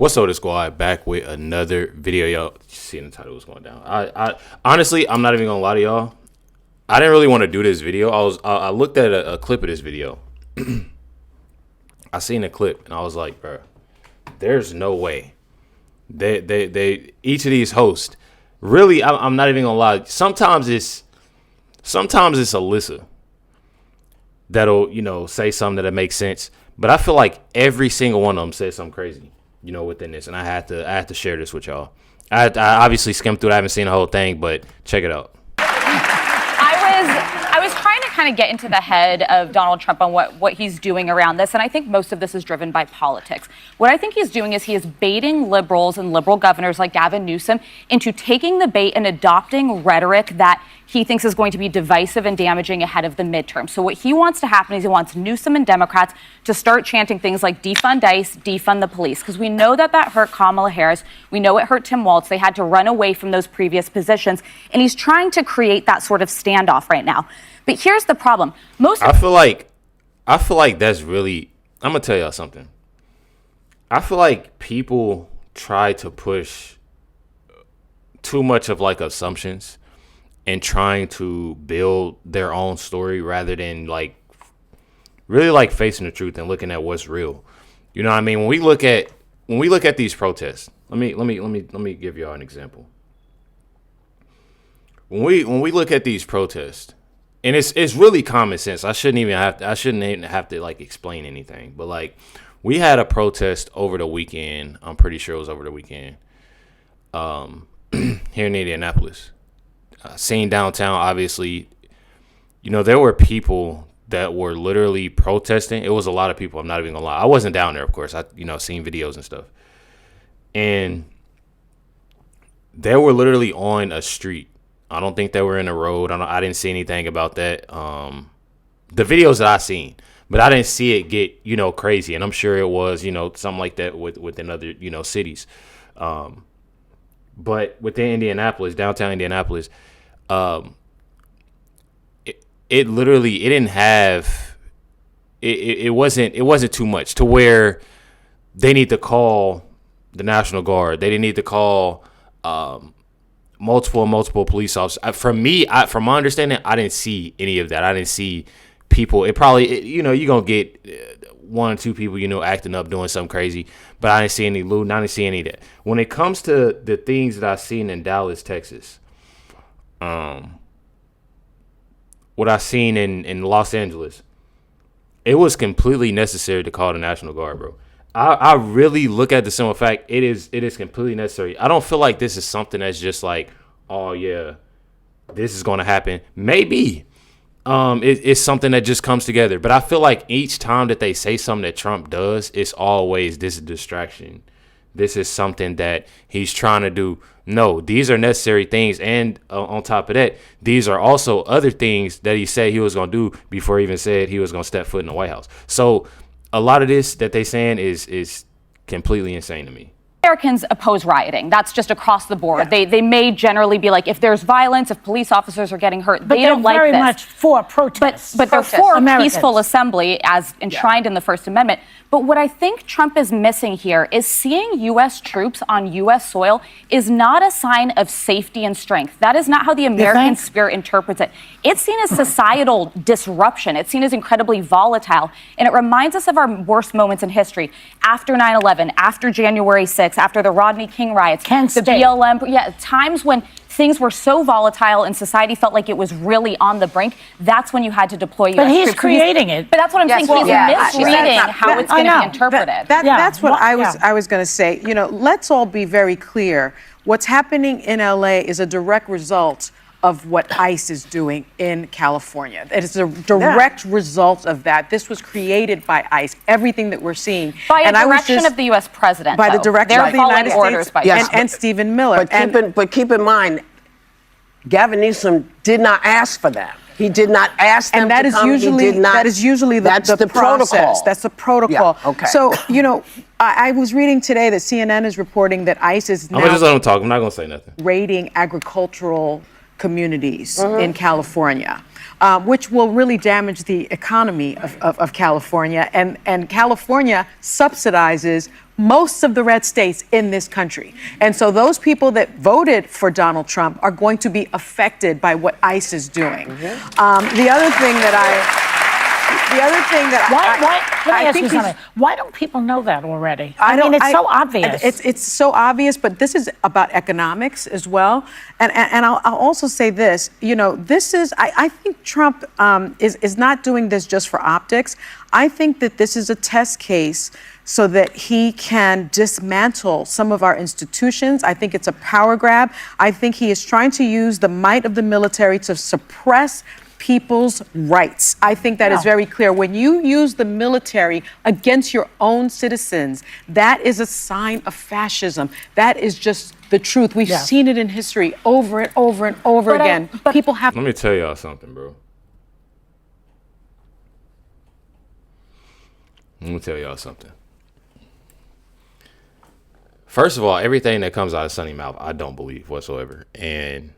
What's up, the squad? Back with another video, y'all. Seeing the title was going down. I honestly, I'm not even gonna lie to y'all. I didn't really want to do this video. I looked at a clip of this video. I seen a clip and I was like, bro, there's no way. They each of these hosts. Really, I'm not even gonna lie. Sometimes it's Alyssa that'll say something that makes sense. But I feel like every single one of them said something crazy, within this, and I had to share this with y'all. I obviously skimmed through it. I haven't seen the whole thing, but check it out. I was trying to kind of get into the head of Donald Trump on what he's doing around this, and I think most of this is driven by politics. What I think he's doing is he is baiting liberals and liberal governors like Gavin Newsom into taking the bait and adopting rhetoric that he thinks is going to be divisive and damaging ahead of the midterm. So what he wants to happen is he wants Newsom and Democrats to start chanting things like defund ICE, defund the police, because we know that hurt Kamala Harris. We know it hurt Tim Walz. They had to run away from those previous positions, and he's trying to create that sort of standoff right now. But here's the problem. I feel like that's really, I'm going to tell y'all something. I feel like people try to push too much of assumptions and trying to build their own story rather than really facing the truth and looking at what's real. You know what I mean? When we look at these protests, let me give y'all an example. When we look at these protests, and it's really common sense. I shouldn't even have to explain anything. But we had a protest over the weekend. I'm pretty sure it was over the weekend. Here in Indianapolis. Seen downtown, obviously, there were people that were literally protesting. It was a lot of people. I'm not even gonna lie. I wasn't down there, of course. I, seen videos and stuff. And they were literally on a street. I don't think they were in a road. I didn't see anything about that. The videos that I seen, but I didn't see it get, crazy. And I'm sure it was, something like that within other, cities. But within Indianapolis, downtown Indianapolis, it wasn't too much to where they need to call the National Guard. They didn't need to call multiple police officers. From my understanding, I didn't see any of that. I didn't see people. You're gonna get one or two people, acting up, doing something crazy. But I didn't see any looting. I didn't see any of that. When it comes to the things that I've seen in Dallas, Texas, what I seen in Los Angeles, it was completely necessary to call the National Guard, bro. I really look at the simple fact it is completely necessary. I don't feel like this is something that's just oh yeah, this is going to happen. Maybe it's something that just comes together. But I feel like each time that they say something that Trump does, it's always this is a distraction. This is something that he's trying to do. No, these are necessary things. And on top of that, these are also other things that he said he was going to do before he even said he was going to step foot in the White House. So a lot of this that they're saying is completely insane to me. Americans oppose rioting. That's just across the board. Yeah. They may generally be if there's violence, if police officers are getting hurt, they don't like this. But they're very much for protests. But they're for peaceful assembly as enshrined in the First Amendment. But what I think Trump is missing here is seeing U.S. troops on U.S. soil is not a sign of safety and strength. That is not how the American spirit interprets it. It's seen as societal disruption. It's seen as incredibly volatile. And it reminds us of our worst moments in history. After 9/11, after January 6th, after the Rodney King riots, the BLM, times when things were so volatile and society felt like it was really on the brink. That's when you had to deploy U.S. troops. But he's creating it. But that's what I'm saying. He's misreading how it's going to be interpreted. That's what I was going to say. Let's all be very clear. What's happening in L.A. is a direct result of what ICE is doing in California. It is a direct result of that. This was created by ICE. Everything that we're seeing by a direction of the U.S. president. By the direction of the United States and Stephen Miller. But keep in mind, Gavin Newsom did not ask for that. He did not ask them to come. That is usually the process. Protocol. That's the protocol. Yeah, okay. So, I was reading today that CNN is reporting that ICE is now I'm just let him talk. I'm not going to say nothing. Raiding agricultural communities in California, which will really damage the economy of California. And California subsidizes most of the red states in this country. And so those people that voted for Donald Trump are going to be affected by what ICE is doing. The other thing that let me ask you something. Why don't people know that already? I mean, it's so obvious. It's so obvious, but this is about economics as well. And I'll also say this, you know, I think Trump is not doing this just for optics. I think that this is a test case so that he can dismantle some of our institutions. I think it's a power grab. I think he is trying to use the might of the military to suppress people's rights. I think that is very clear. When you use the military against your own citizens, that is a sign of fascism. That is just the truth. We've seen it in history over and over and over again. People have. Let me tell y'all something, bro. Let me tell y'all something. First of all, everything that comes out of Sonny's mouth, I don't believe whatsoever. And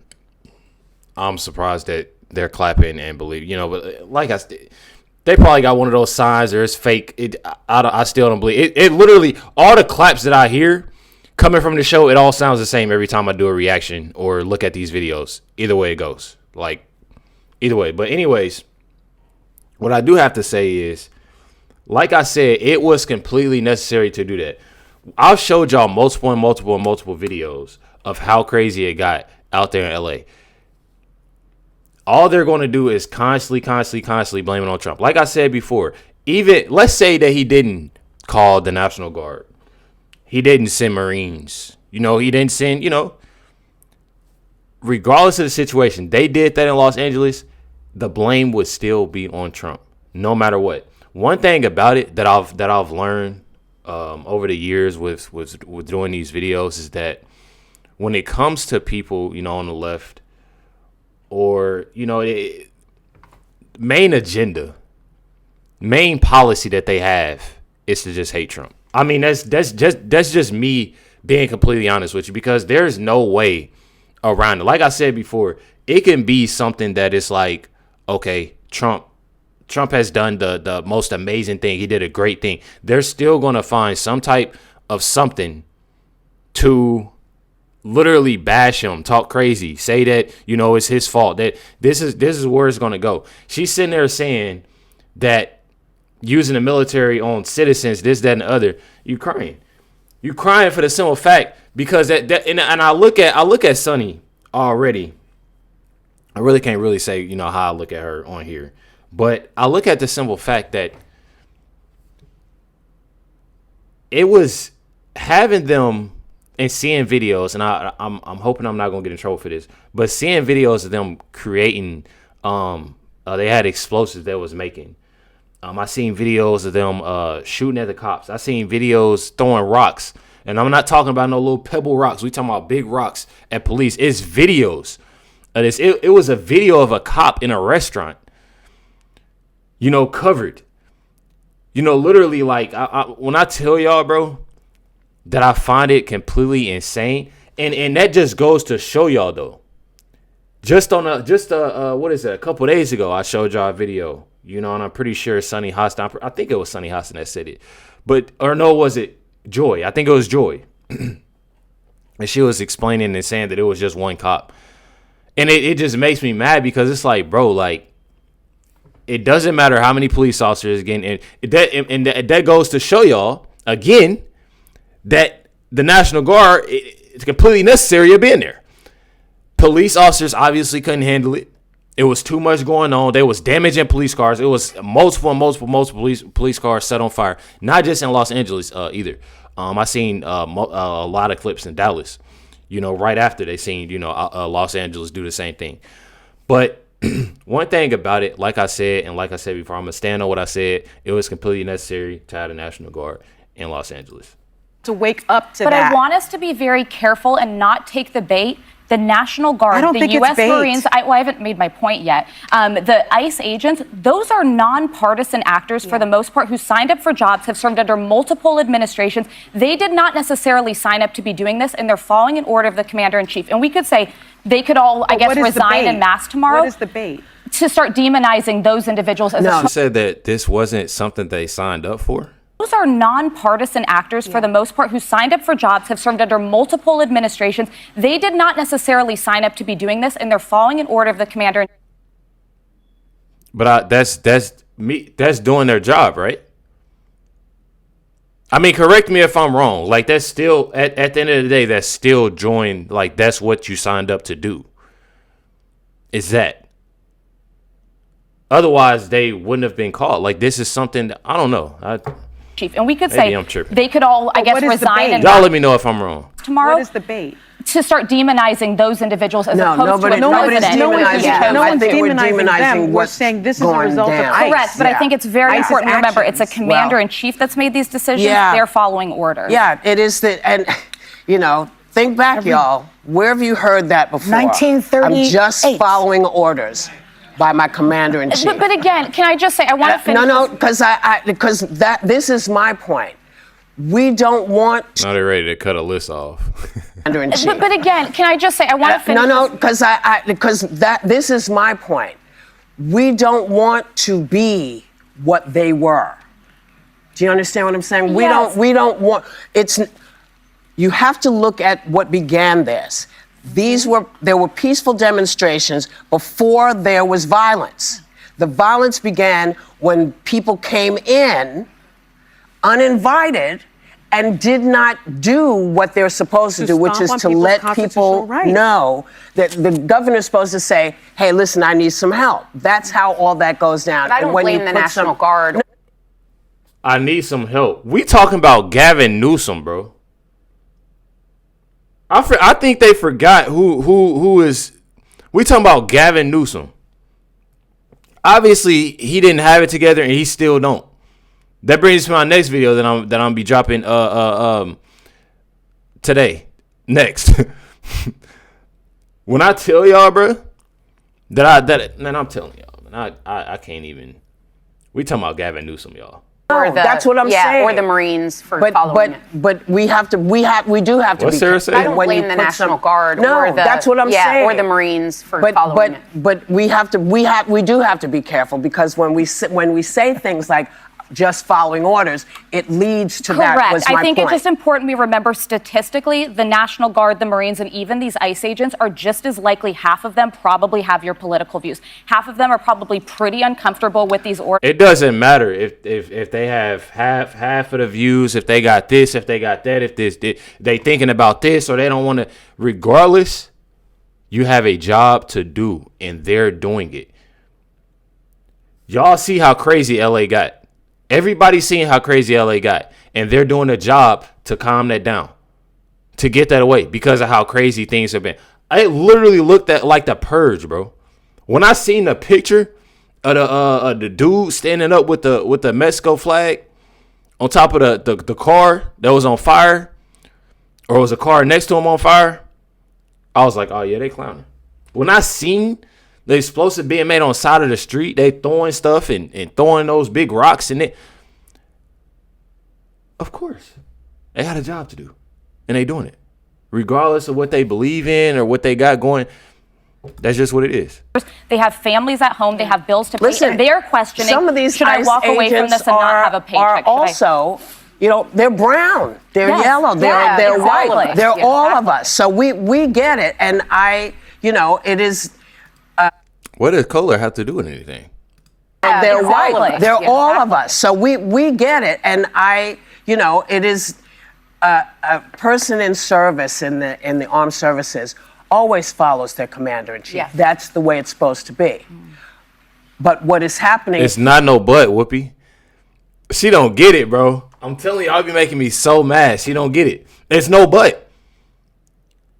I'm surprised that they're clapping and believe, you know, but like I said, they probably got one of those signs or it's fake. I still don't believe it. It literally, all the claps that I hear coming from the show, it all sounds the same every time I do a reaction or look at these videos. Either way it goes. Like, either way. But anyways, what I do have to say is, like I said, it was completely necessary to do that. I've showed y'all multiple videos of how crazy it got out there in LA. All they're going to do is constantly blame it on Trump. Like I said before, even let's say that he didn't call the National Guard. He didn't send Marines. You know, he didn't send, you know, regardless of the situation, they did that in Los Angeles, the blame would still be on Trump, no matter what. One thing about it that I've learned over the years with doing these videos is that when it comes to people, you know, on the left, or, you know, main agenda, main policy that they have is to just hate Trump. I mean, that's just me being completely honest with you, because there's no way around it. Like I said before, it can be something that is like, okay, Trump has done the most amazing thing. He did a great thing. They're still going to find some type of something to literally bash him, talk crazy, say that, you know, it's his fault, that this is where it's going to go. She's sitting there saying that using the military on citizens, this, that, and the other. You crying for the simple fact, because and I look at Sonny already. I really can't really say, you know, how I look at her on here, but I look at the simple fact that it was having them and seeing videos, and I'm hoping I'm not gonna get in trouble for this, but seeing videos of them creating, they had explosives they was making. I seen videos of them shooting at the cops. I seen videos throwing rocks, and I'm not talking about no little pebble rocks. We talking about big rocks at police. It's videos of this. It was a video of a cop in a restaurant, you know, covered. You know, literally, like when I tell y'all, bro, that I find it completely insane, and that just goes to show y'all though. What is it? A couple days ago, I showed y'all a video, you know, and I'm pretty sure Sonny Hostin, I think it was Sonny Hostin that said it, was it Joy? I think it was Joy, and she was explaining and saying that it was just one cop, and it just makes me mad, because it's like, bro, like, it doesn't matter how many police officers getting in, and that goes to show y'all again that the National Guard, it's completely necessary of being there. Police officers obviously couldn't handle it. It was too much going on. There was damage in police cars. It was multiple police cars set on fire. Not just in Los Angeles either. I seen a lot of clips in Dallas, you know, right after they seen, you know, Los Angeles do the same thing. But one thing about it, like I said before, I'm going to stand on what I said. It was completely necessary to have the National Guard in Los Angeles. To wake up to that. But I want us to be very careful and not take the bait. The National Guard, the U.S. Marines, I haven't made my point yet. The ICE agents, those are nonpartisan actors for the most part who signed up for jobs, have served under multiple administrations. They did not necessarily sign up to be doing this, and they're following an order of the commander-in-chief. And we could say, they could all, I guess, resign en masse tomorrow. What is the bait? To start demonizing those individuals as You said that this wasn't something they signed up for? Those are nonpartisan actors for the most part who signed up for jobs, have served under multiple administrations. They did not necessarily sign up to be doing this, and they're following an order of the commander. But that's doing their job, right? I mean, correct me if I'm wrong. Like, that's still, at the end of the day, that's still joined, like, that's what you signed up to do. Is that. Otherwise, they wouldn't have been caught. Like, this is something, I don't know. Chief, and we could Maybe say I'm tripping. they could all, I guess, resign en Y'all masse let me know if I'm wrong. tomorrow. What is the bait? To start demonizing those individuals as opposed nobody's to a president. demonizing. No I one's think we're demonizing them. We're what's saying this is a going result of down. ICE. Correct, but I think it's very ICE's important to remember it's a actions. commander-in-chief that's made these decisions. Yeah. They're following orders. Yeah, it is and think back, y'all. Where have you heard that before? 1938. I'm just following orders by my commander-in-chief. But again, can I just say, I want to finish. No, because this is my point. We don't want Now they're ready to cut a list off. commander-in-chief. But again, can I just say, I want to finish. because this is my point. We don't want to be what they were. Do you understand what I'm saying? Yes. We don't want it's. You have to look at what began this. There were peaceful demonstrations before there was violence. The violence began when people came in uninvited and did not do what they're supposed to do, which is to let people know that the governor's supposed to say, hey, listen, I need some help. That's how all that goes down. But I don't blame the National Guard. I need some help. We talking about Gavin Newsom, bro. I think they forgot who is. We talking about Gavin Newsom. Obviously, he didn't have it together, and he still don't. That brings me to my next video that I'm gonna be dropping today. Next, when I tell y'all, bro, man, I'm telling y'all, man, I can't even. We talking about Gavin Newsom, y'all. That's what I'm saying. Or the Marines for following it. But we do have to What's be Sarah saying? I don't blame the National Guard. No, or the, that's what I'm saying. Or the Marines for following it. But we do have to be careful, because when we say things like just following orders, it leads to that. Correct. Was my I think point. it's just important we remember statistically, the National Guard, the Marines, and even these ICE agents are just as likely. Half of them probably have your political views. Half of them are probably pretty uncomfortable with these orders. It doesn't matter if they have half of the views, if they got this, if they got that, if they thinking about this, or they don't want to. Regardless, you have a job to do, and they're doing it. Y'all see how crazy LA got. Everybody's seeing how crazy LA got, and they're doing a job to calm that down, to get that away because of how crazy things have been. I literally looked at like the Purge, bro. When I seen the picture of the dude standing up with the Mexico flag on top of the car that was on fire, or was a car next to him on fire, I was like, oh yeah, they clowning. When I seen the explosive being made on the side of the street, they throwing stuff and throwing those big rocks in it. Of course, they got a job to do, and they doing it. Regardless of what they believe in or what they got going, that's just what it is. They have families at home. They have bills to pay. Listen, and they're questioning, some of these should I ICE walk away from this and not have a paycheck? are also, they're brown, they're Yes, yellow, yeah, they're exactly. white, they're Yeah, all of exactly. us. So we get it, and it is. What does color have to do with anything? They're exactly. white. They're Yeah, all of exactly. us. So we get it, and it is a person in service in the armed services always follows their commander-in-chief. Yes. That's the way it's supposed to be. But what is happening? It's not no but, Whoopi. She don't get it, bro. I'm telling you, I'll be making me so mad. She don't get it. It's no but.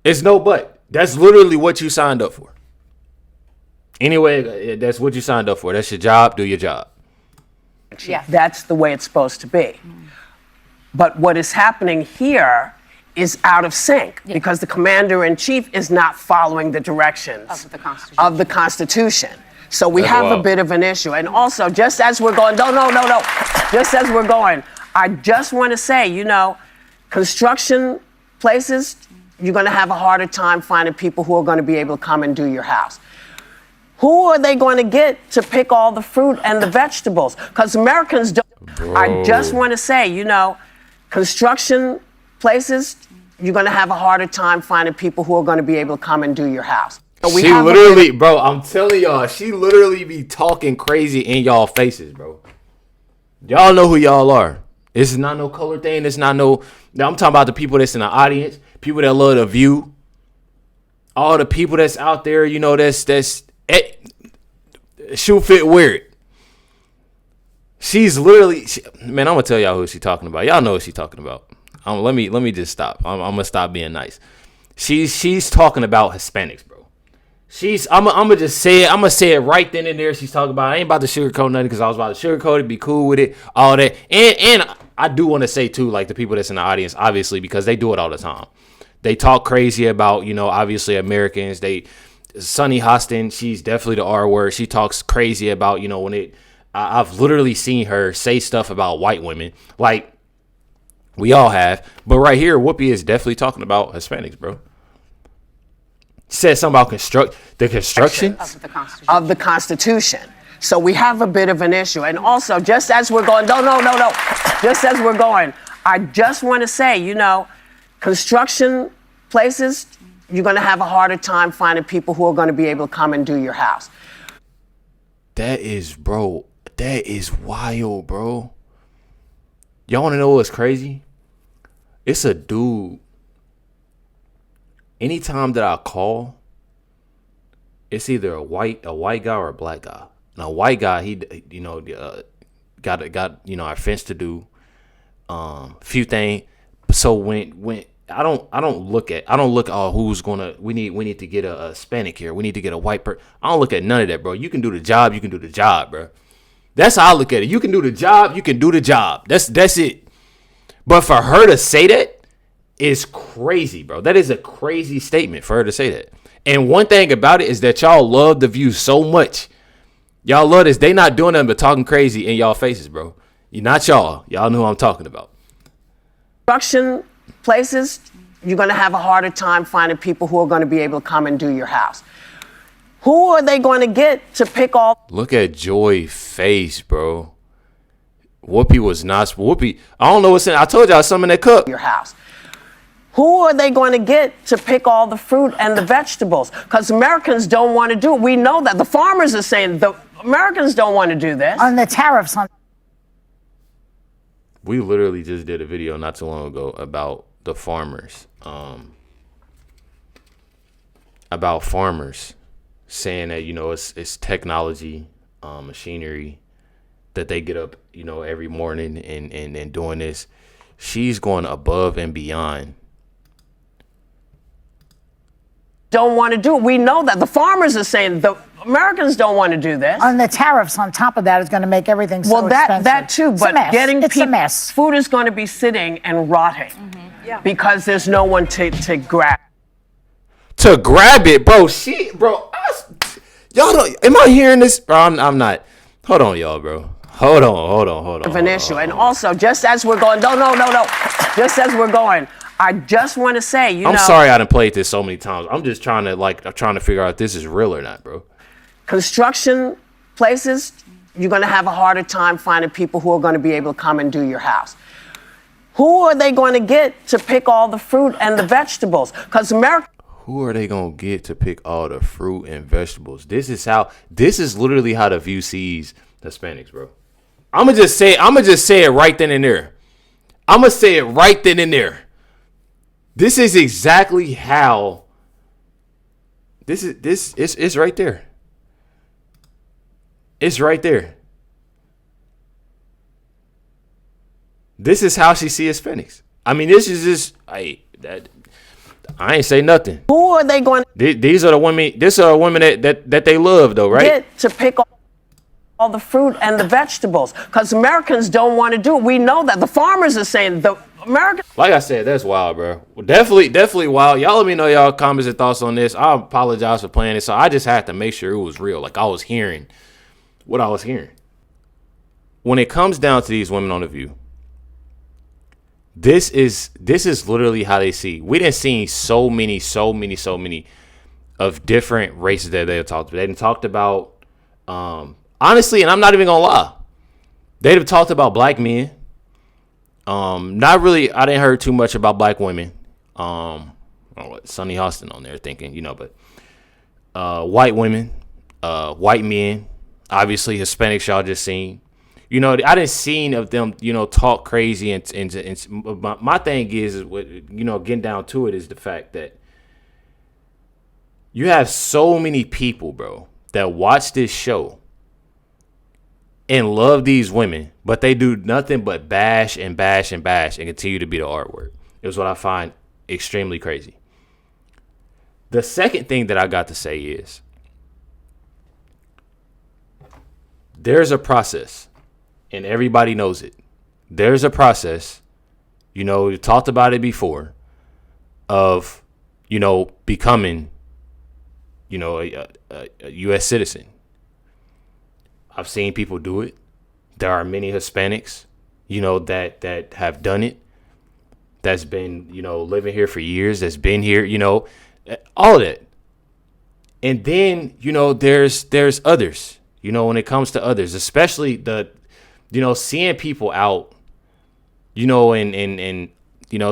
It's no but. That's literally what you signed up for. Anyway, that's what you signed up for. That's your job. Do your job. Yes. That's the way it's supposed to be. But what is happening here is out of sync because the commander-in-chief is not following the directions Of the Constitution. So we That's have a wild. bit of an issue. And also, just as we're going, no. Just as we're going, I just want to say, construction places, you're going to have a harder time finding people who are going to be able to come and do your house. Who are they going to get to pick all the fruit and the vegetables? Because Americans don't. I just want to say, you know, construction places, you're going to have a harder time finding people who are going to be able to come and do your house. So she literally, bro, I'm telling y'all, she literally be talking crazy in y'all faces, bro. Y'all know who y'all are. This is not no color thing. It's not no. Now I'm talking about the people that's in the audience, people that love The View, all the people that's out there, you know, that's shoe fit weird. She's literally, man. I'm gonna tell y'all who she's talking about. Y'all know what she's talking about. Let me just stop. I'm gonna stop being nice. She's talking about Hispanics, bro. I'm gonna just say it. I'm gonna say it right then and there. She's talking about. I ain't about to sugarcoat nothing because I was about to sugarcoat it, be cool with it, all that. And I do want to say too, like the people that's in the audience, obviously, because they do it all the time. They talk crazy about, you know, obviously Americans. Sunny Hostin, she's definitely the R word. She talks crazy about, you know, I've literally seen her say stuff about white women, like we all have. But right here, Whoopi is definitely talking about Hispanics, bro. Said something about the construction of the Constitution. So we have a bit of an issue. And also, just as we're going, no. Just as we're going, I just want to say, you know, construction places, you're going to have a harder time finding people who are going to be able to come and do your house. That is wild, bro. Y'all want to know what's crazy? It's a dude. Anytime that I call, it's either a white guy or a black guy. Now, white guy, he, you know, got you know, our fence to do, few things. So when I don't look who's gonna, we need to get a Hispanic here, we need to get a white person. I don't look at none of that, bro. You can do the job, bro. That's how I look at it. You can do the job. That's it. But for her to say that is crazy, bro. That is a crazy statement for her to say that. And one thing about it is that y'all love The View so much. Y'all love this. They not doing nothing but talking crazy in y'all faces, bro. Not y'all. Y'all know who I'm talking about. Construction places, you're going to have a harder time finding people who are going to be able to come and do your house. Who are they going to get to pick all? Look at Joy's face, bro. Whoopi was not. Whoopi, I don't know what's in. I told y'all something in that cup. Your house. Who are they going to get to pick all the fruit and the vegetables? Because Americans don't want to do it. We know that. The farmers are saying the Americans don't want to do this. On the tariffs on. We literally just did a video not too long ago about the farmers. About farmers saying that, you know, it's technology, machinery, that they get up, you know, every morning and doing this. She's going above and beyond. Don't want to do it. We know that. The farmers are saying the Americans don't want to do this. And the tariffs on top of that is going to make everything so expensive. That too, it's but getting people, a mess. Food is going to be sitting and rotting because there's no one to grab. To grab it, bro. Y'all don't. Am I hearing this? Bro, I'm not. Hold on, y'all, bro. Hold on. Of an issue. And also, just as we're going, no. Just as we're going, I just want to say, I'm sorry I done played this so many times. I'm just trying to figure out if this is real or not, bro. Construction places, you're going to have a harder time finding people who are going to be able to come and do your house. Who are they going to get to pick all the fruit and the vegetables? Because Who are they going to get to pick all the fruit and vegetables? This is literally how The View sees Hispanics, bro. I'm going to just say it right then and there. I'm going to say it right then and there. This is exactly how it's right there. It's right there. This is how she sees Hispanics. I mean, this is just I ain't say nothing. Who are they going to These are the women. These are women that they love, though, right? Get to pick all the fruit and the vegetables, because Americans don't want to do it. We know that. The farmers are saying the Americans. Like I said, that's wild, bro. Well, definitely wild. Y'all let me know y'all comments and thoughts on this. I apologize for playing it. So I just had to make sure it was real. Like I was hearing what I was hearing. When it comes down to these women on The View, This is literally how they see. We done seen so many of different races that they have talked about. They done talked about, honestly, and I'm not even gonna lie, they'd have talked about black men. Not really. I didn't hear too much about black women. Sunny Austin on there thinking, but white women, white men, obviously Hispanics. Y'all just seen. I didn't seen of them, talk crazy and my thing is what, getting down to it is the fact that you have so many people, bro, that watch this show and love these women, but they do nothing but bash and continue to be the R word. It was what I find extremely crazy. The second thing that I got to say is there's a process. And everybody knows it. There's a process, we talked about it before, of, becoming, a U.S. citizen. I've seen people do it. There are many Hispanics, that have done it. That's been, living here for years. That's been here, all of that. And then, there's others, when it comes to others, especially seeing people out, and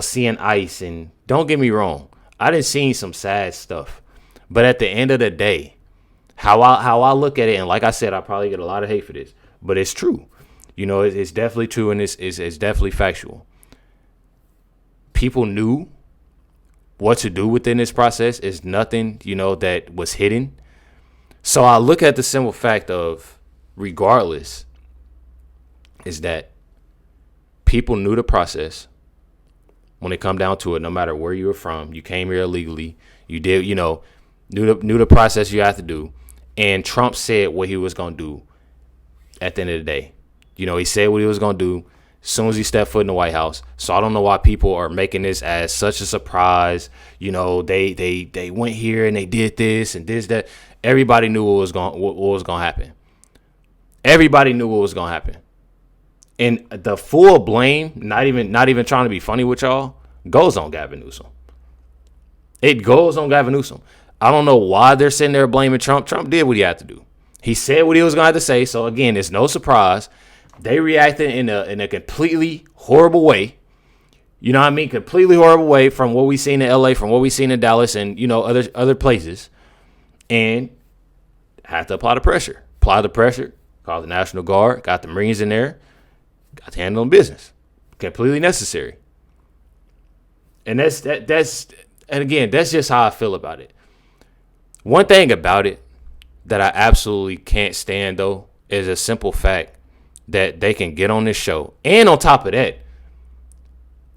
seeing ICE. And don't get me wrong, I done seen some sad stuff. But at the end of the day, how I look at it, and like I said, I probably get a lot of hate for this, but it's true. It's definitely true, and it's definitely factual. People knew what to do within this process. It's nothing, that was hidden. So I look at the simple fact of, regardless, is that people knew the process when it come down to it. No matter where you were from, you came here illegally. You did, knew the process you have to do. And Trump said what he was going to do at the end of the day. He said what he was going to do as soon as he stepped foot in the White House. So I don't know why people are making this as such a surprise. They went here and they did this and this, that. Everybody knew what was going to happen. Everybody knew what was going to happen. And the full blame, not even trying to be funny with y'all, goes on Gavin Newsom. It goes on Gavin Newsom. I don't know why they're sitting there blaming Trump. Trump did what he had to do. He said what he was going to have to say. So again, it's no surprise. They reacted in a completely horrible way. You know what I mean? Completely horrible way from what we seen in LA, from what we seen in Dallas, and other places. And had to apply the pressure. Called the National Guard, got the Marines in there. Got to handle business. Completely necessary. And that's just how I feel about it. One thing about it that I absolutely can't stand, though, is a simple fact that they can get on this show. And on top of that,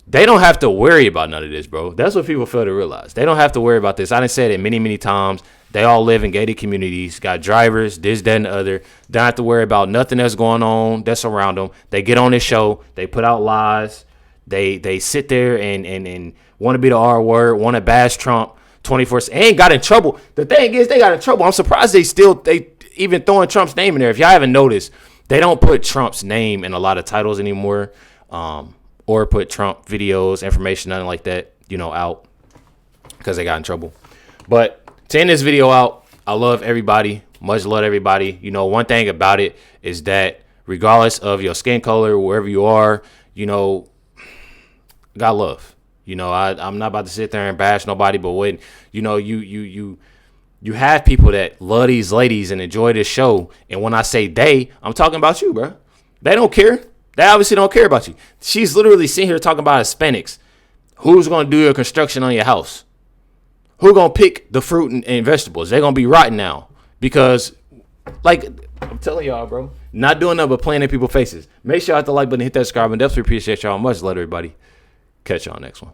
they don't have to worry about none of this, bro. That's what people fail to realize. They don't have to worry about this. I done said it many, many times. They all live in gated communities, got drivers, this, that, and the other. Don't have to worry about nothing that's going on that's around them. They get on this show. They put out lies. They sit there and want to be the R word, want to bash Trump 24/7. Ain't got in trouble. The thing is, they got in trouble. I'm surprised they even throwing Trump's name in there. If y'all haven't noticed, they don't put Trump's name in a lot of titles anymore, or put Trump videos, information, nothing like that, out because they got in trouble. But to end this video out, I love everybody. Much love everybody. One thing about it is that regardless of your skin color, wherever you are, got love. I'm not about to sit there and bash nobody, but when, you have people that love these ladies and enjoy this show. And when I say they, I'm talking about you, bro. They don't care. They obviously don't care about you. She's literally sitting here talking about Hispanics. Who's going to do your construction on your house? Who going to pick the fruit and vegetables? They're going to be rotten now. Because, like, I'm telling y'all, bro, not doing nothing but playing in people's faces. Make sure you hit the like button, hit that subscribe, and definitely appreciate y'all much. Love everybody. Catch y'all next one.